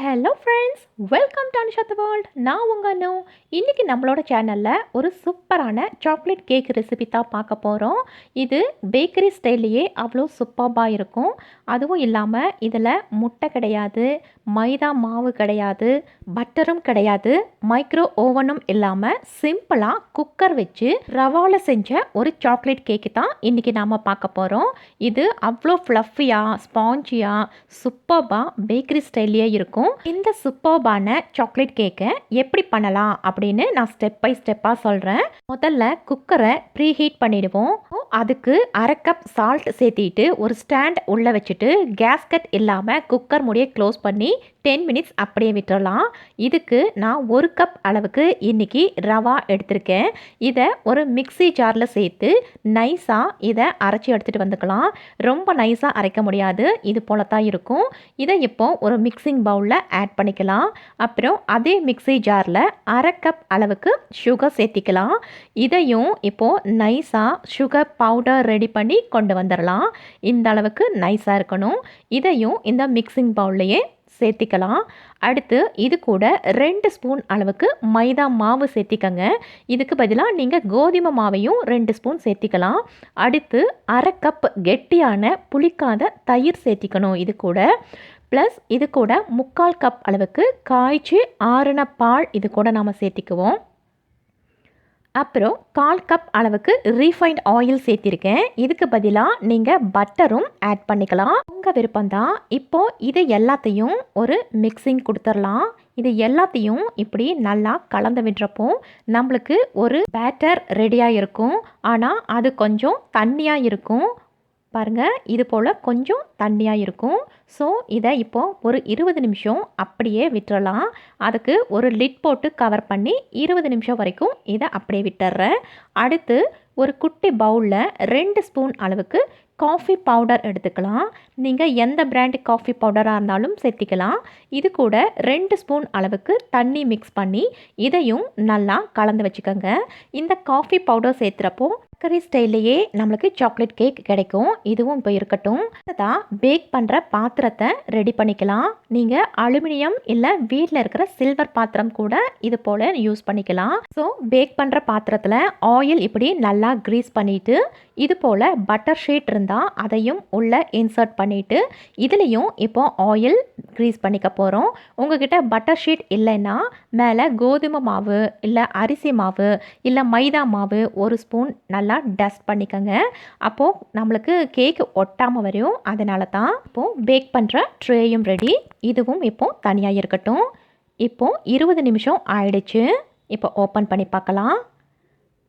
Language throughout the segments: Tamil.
Hello friends, welcome to Anusha the world. நான் உங்கள் அனு. இன்றைக்கி நம்மளோட சேனலில் ஒரு சூப்பரான சாக்லேட் கேக் ரெசிபி தான் பார்க்க போகிறோம். இது பேக்கரி ஸ்டைல்லையே அவ்வளோ சூப்பராக இருக்கும். அதுவும் இல்லாமல் இதில் முட்டை கிடையாது, மைதா மாவு கிடையாது, பட்டரும் கிடையாது, மைக்ரோ ஓவனும் இல்லாமல் சிம்பிளாக குக்கர் வச்சு ரவாவில் செஞ்ச ஒரு சாக்லேட் கேக்கு தான் இன்றைக்கி நாம் பார்க்க போகிறோம். இது அவ்வளோ ஃப்ளஃபியாக ஸ்பாஞ்சியாக சூப்பராக பேக்கரி ஸ்டைல்லையே இருக்கும். இந்த சூப்பர்பான சாக்லேட் கேக்கை எப்படி பண்ணலாம் அப்படின்னு நான் ஸ்டெப் பை ஸ்டெப்பாக சொல்கிறேன். முதல்ல குக்கரை ப்ரீ ஹீட் பண்ணிடுவோம். அதுக்கு அரை கப் சால்ட் சேர்த்திட்டு ஒரு ஸ்டாண்ட் உள்ளே வச்சுட்டு கேஸ்கட் இல்லாமல் குக்கர் மூடியை க்ளோஸ் பண்ணி 10 மினிட்ஸ் அப்படியே விட்டுறலாம். இதுக்கு நான் ஒரு கப் அளவுக்கு இன்றைக்கி ரவா எடுத்திருக்கேன். இதை ஒரு மிக்ஸி ஜாரில் சேர்த்து நைஸாக இதை அரைச்சி எடுத்துகிட்டு வந்துக்கலாம். ரொம்ப நைஸாக அரைக்க முடியாது, இது போல தான் இருக்கும். இதை இப்போ ஒரு மிக்சிங் பவுலில் ஆட் பண்ணிக்கலாம். அப்புறம் அதே மிக்ஸி ஜாரில் அரை கப் அளவுக்கு சுகர் சேர்த்திக்கலாம். இதையும் இப்போது நைஸாக சுகர் பவுடர் ரெடி பண்ணி கொண்டு வந்துடலாம். இந்த அளவுக்கு நைஸாக இருக்கணும். இதையும் இந்த மிக்சிங் பவுல்லையே சேர்த்திக்கலாம். அடுத்து இது கூட 2 ஸ்பூன் அளவுக்கு மைதா மாவு சேர்த்திக்கங்க. இதுக்கு பதிலாக நீங்கள் கோதுமை மாவையும் 2 ஸ்பூன் சேர்த்திக்கலாம். அடுத்து அரை கப் கெட்டியான புளிக்காத தயிர் சேர்த்திக்கணும். இது கூட ப்ளஸ் இது கூட 3/4 கப் அளவுக்கு காய்ச்சி ஆறின பால் இது கூட நாம் சேர்த்திக்குவோம். அப்புறம் 1/4 கப் அளவுக்கு ரீஃபைண்ட் ஆயில் சேர்த்திருக்கேன். இதுக்கு பதிலாக நீங்கள் பட்டரும் ஆட் பண்ணிக்கலாம், உங்கள் விருப்பம்தான். இப்போது இது எல்லாத்தையும் ஒரு மிக்சிங் கொடுத்துடலாம். இது எல்லாத்தையும் இப்படி நல்லா கலந்து விடுறப்போ நம்மளுக்கு ஒரு பேட்டர் ரெடியாக இருக்கும். ஆனால் அது கொஞ்சம் தண்ணியாக இருக்கும். பாருங்கள், இது போல் கொஞ்சம் தண்ணியாக இருக்கும். ஸோ இதை இப்போது ஒரு 20 நிமிஷம் அப்படியே விட்டுறலாம். அதுக்கு ஒரு லிட் போட்டு கவர் பண்ணி 20 நிமிஷம் வரைக்கும் இதை அப்படியே விட்டுறேன். அடுத்து ஒரு குட்டி பவுலில் 2 ஸ்பூன் அளவுக்கு காஃபி பவுடர் எடுத்துக்கலாம். நீங்கள் எந்த பிராண்டு காஃபி பவுடராக இருந்தாலும் சேர்த்திக்கலாம். இது கூட 2 ஸ்பூன் அளவுக்கு தண்ணி மிக்ஸ் பண்ணி இதையும் நல்லா கலந்து வச்சுக்கோங்க. இந்த காஃபி பவுடர் சேர்த்துறப்போ பேக்கரி ஸ்டைல்லையே நம்மளுக்கு சாக்லேட் கேக் கிடைக்கும். இதுவும் இப்போ இருக்கட்டும். தான் பேக் பண்ணுற பாத்திரத்தை ரெடி பண்ணிக்கலாம். நீங்கள் அலுமினியம் இல்லை வீட்டில் இருக்கிற சில்வர் பாத்திரம் கூட இது போல் யூஸ் பண்ணிக்கலாம். ஸோ பேக் பண்ணுற பாத்திரத்தில் ஆயில் இப்படி நல்லா க்ரீஸ் பண்ணிவிட்டு இது போல் பட்டர் ஷீட் இருந்தால் அதையும் உள்ளே இன்சர்ட் பண்ணிவிட்டு இதுலேயும் இப்போ ஆயில் க்ரீஸ் பண்ணிக்க போகிறோம். உங்ககிட்ட பட்டர் ஷீட் இல்லைன்னா மேலே கோதுமை மாவு இல்லை அரிசி மாவு இல்லை மைதா மாவு 1 ஸ்பூன் நல்லா டஸ்ட் பண்ணிக்கோங்க. அப்போது நம்மளுக்கு கேக் ஒட்டாமல் வரும். அதனால தான் இப்போது பேக் பண்ணுற ட்ரேயும் ரெடி. இதுவும் இப்போது தனியாக இருக்கட்டும். இப்போது 20 நிமிஷம் ஆயிடுச்சு. இப்போ ஓப்பன் பண்ணி பார்க்கலாம்.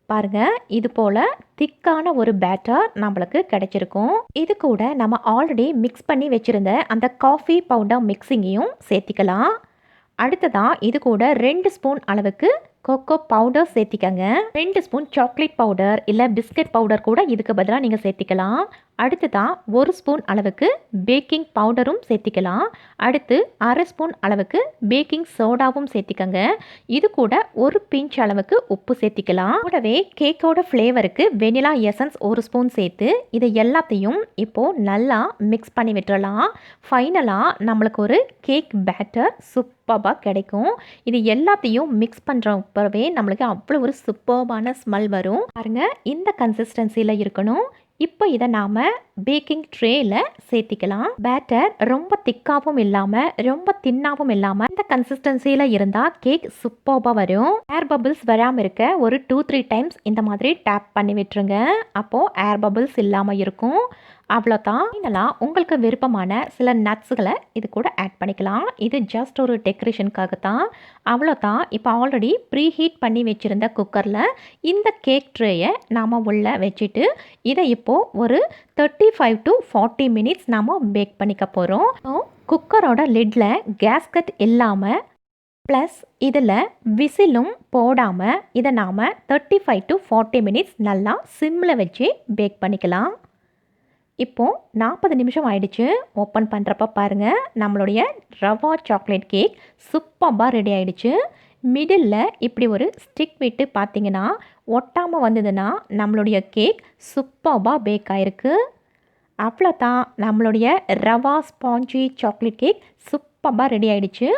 பாருங்கள், இது போல் திக்கான ஒரு பேட்டர் நம்மளுக்கு கிடைச்சிருக்கும். இது கூட நம்ம ஆல்ரெடி மிக்ஸ் பண்ணி வச்சுருந்த அந்த காஃபி பவுடர் மிக்ஸிங்கையும் சேர்த்திக்கலாம். அடுத்ததான் இது கூட 2 ஸ்பூன் அளவுக்கு கொக்கோ பவுடர் சேர்த்திக்கங்க. 2 ஸ்பூன் சாக்லேட் பவுடர் இல்லை பிஸ்கட் பவுடர் கூட இதுக்கு பதிலாக நீங்கள் சேர்த்திக்கலாம். அடுத்ததான் 1 ஸ்பூன் அளவுக்கு பேக்கிங் பவுடரும் சேர்த்திக்கலாம். அடுத்து அரை ஸ்பூன் அளவுக்கு பேக்கிங் சோடாவும் சேர்த்திக்கங்க. இது கூட ஒரு பிஞ்ச் அளவுக்கு உப்பு சேர்த்திக்கலாம். கூடவே கேக்கோட ஃப்ளேவருக்கு வெனிலா எசன்ஸ் 1 ஸ்பூன் சேர்த்து இதை எல்லாத்தையும் இப்போது நல்லா மிக்ஸ் பண்ணி விட்டுறலாம். ஃபைனலாக நம்மளுக்கு ஒரு கேக் பேட்டர் சூப்பராக கிடைக்கும். இது எல்லாத்தையும் மிக்ஸ் பண்ணுறப்பவே நம்மளுக்கு அவ்வளோ ஒரு சூப்பர்பான ஸ்மெல் வரும். பாருங்கள், இந்த கன்சிஸ்டன்சியில் இருக்கணும். இப்போ இதை நாம் பேக்கிங் ட்ரேயில் சேர்த்திக்கலாம். பேட்டர் ரொம்ப திக்காகவும் இல்லாமல் ரொம்ப தின்னாகவும் இல்லாமல் இந்த கன்சிஸ்டன்சியில் இருந்தால் கேக் சூப்பராக வரும். ஏர் பபிள்ஸ் வராமல் இருக்க ஒரு 2-3 டைம்ஸ் இந்த மாதிரி டேப் பண்ணி விட்டுருங்க. அப்போது ஏர் பபிள்ஸ் இல்லாமல் இருக்கும். அவ்வளோதான். ஃபைனலாக உங்களுக்கு விருப்பமான சில நட்ஸுகளை இது கூட ஆட் பண்ணிக்கலாம். இது ஜஸ்ட் ஒரு டெக்கரேஷனுக்காக தான். அவ்வளோதான். இப்போ ஆல்ரெடி ப்ரீ ஹீட் பண்ணி வச்சுருந்த குக்கரில் இந்த கேக் ட்ரேயை நாம் உள்ளே வச்சுட்டு இதை இப்போது ஒரு 35 to 40 மினிட்ஸ் நாம் பேக் பண்ணிக்க போகிறோம். குக்கரோட லிட்டில் கேஸ்கட் இல்லாமல் ப்ளஸ் இதில் விசிலும் போடாமல் இதை நாம் 35 to 40 மினிட்ஸ் நல்லா சிம்மில் வச்சு பேக் பண்ணிக்கலாம். இப்போது 40 நிமிஷம் ஆயிடுச்சு. ஓப்பன் பண்ணுறப்ப பாருங்கள், நம்மளுடைய ரவா சாக்லேட் கேக் சூப்பராக ரெடி ஆகிடுச்சு. மிடில் இப்படி ஒரு ஸ்டிக் விட்டு பார்த்தீங்கன்னா ஒட்டாமல் வந்ததுன்னா நம்மளுடைய கேக் சூப்பராக பேக் ஆகிருக்கு. அவ்வளோதான், நம்மளுடைய ரவா ஸ்பாஞ்சி சாக்லேட் கேக் சூப்பராக ரெடி ஆகிடுச்சு.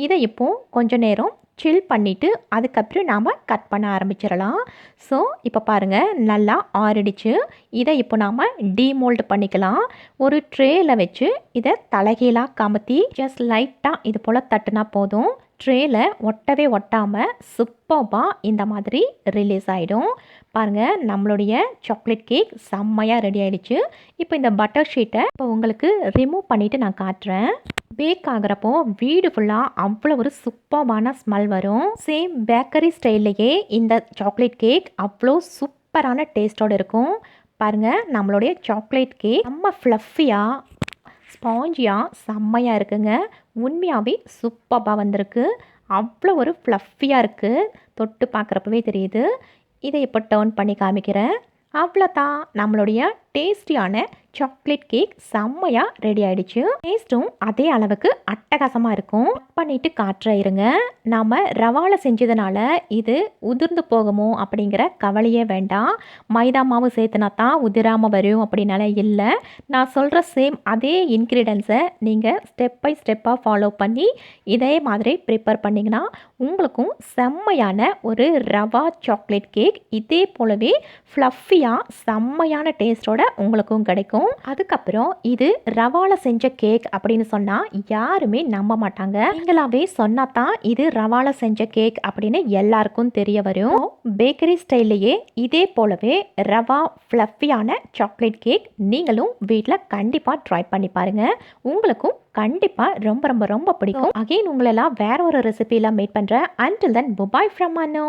இதை இப்போது கொஞ்சம் நேரம் சில் பண்ணிவிட்டு அதுக்கப்புறம் நாம் கட் பண்ண ஆரம்பிச்சிடலாம். ஸோ இப்போ பாருங்கள் நல்லா ஆறிடுச்சு. இதை இப்போ நாம் டீமோல்டு பண்ணிக்கலாம். ஒரு ட்ரேயில் வச்சு இதை தலைகீழாக கமுத்தி ஜஸ்ட் லைட்டாக இது போல் தட்டுனா போதும். ட்ரேயில் ஒட்டவே ஒட்டாமல் சூப்பராக இந்த மாதிரி ரிலீஸ் ஆகிடும். பாருங்கள் நம்மளுடைய சாக்லேட் கேக் செம்மையாக ரெடி ஆகிடுச்சு. இப்போ இந்த பட்டர் ஷீட்டை இப்போ உங்களுக்கு ரிமூவ் பண்ணிவிட்டு நான் காட்டுறேன். பேக் ஆகிறப்போ வீடு ஃபுல்லாக அவ்வளோ ஒரு சூப்பரான ஸ்மெல் வரும். சேம் பேக்கரி ஸ்டைல்லையே இந்த சாக்லேட் கேக் அவ்வளோ சூப்பரான டேஸ்ட்டோடு இருக்கும். பாருங்கள் நம்மளுடைய சாக்லேட் கேக் நம்ம ஃப்ளஃபியாக ஸ்பாஞ்சியாக செம்மையாக இருக்குங்க. உண்மையாகவே சூப்பராக வந்திருக்கு. அவ்வளோ ஒரு ஃப்ளஃபியாக இருக்குது. தொட்டு பார்க்குறப்பவே தெரியுது. இதை இப்போ டர்ன் பண்ணி காமிக்கிறேன். அவ்வளோதான், நம்மளுடைய டேஸ்டியான சாக்லேட் கேக் செம்மையாக ரெடி ஆகிடுச்சு. டேஸ்ட்டும் அதே அளவுக்கு அட்டகாசமாக இருக்கும். கட் பண்ணிவிட்டு காட்டுற இருங்க. நாம் ரவாவில் செஞ்சதுனால இது உதிர்ந்து போகுமோ அப்படிங்கிற கவலையே வேண்டாம். மைதா மாவு சேர்த்துனா தான் உதிராமல் வரும் அப்படின்னால இல்லை. நான் சொல்கிற சேம் அதே இன்க்ரீடியன்ஸை நீங்கள் ஸ்டெப் பை ஸ்டெப்பாக ஃபாலோ பண்ணி இதே மாதிரி ப்ரிப்பேர் பண்ணிங்கன்னா உங்களுக்கும் செம்மையான ஒரு ரவா சாக்லேட் கேக் இதே போலவே ஃப்ளஃபியாக செம்மையான டேஸ்ட்டோட உங்களுக்கும் கிடைக்கும். அதுக்கப்புறம் இது ரவால செஞ்ச கேக் அப்படின்னு சொன்னால் யாருமே நம்ப மாட்டாங்க. நீங்களாவே சொன்னா தான் இது ரவால செஞ்ச கேக் அப்படின்னு எல்லாருக்கும் தெரிய வரும். பேக்கரி ஸ்டைல்லையே இதே போலவே ரவா ஃப்ளஃபியான சாக்லேட் கேக் நீங்களும் வீட்டில் கண்டிப்பாக ட்ரை பண்ணி பாருங்க. உங்களுக்கும் கண்டிப்பாக ரொம்ப ரொம்ப ரொம்ப பிடிக்கும். அகைன் உங்களெல்லாம் வேற ஒரு ரெசிபியில் மீட் பண்ணுறேன். Until then by from Anu.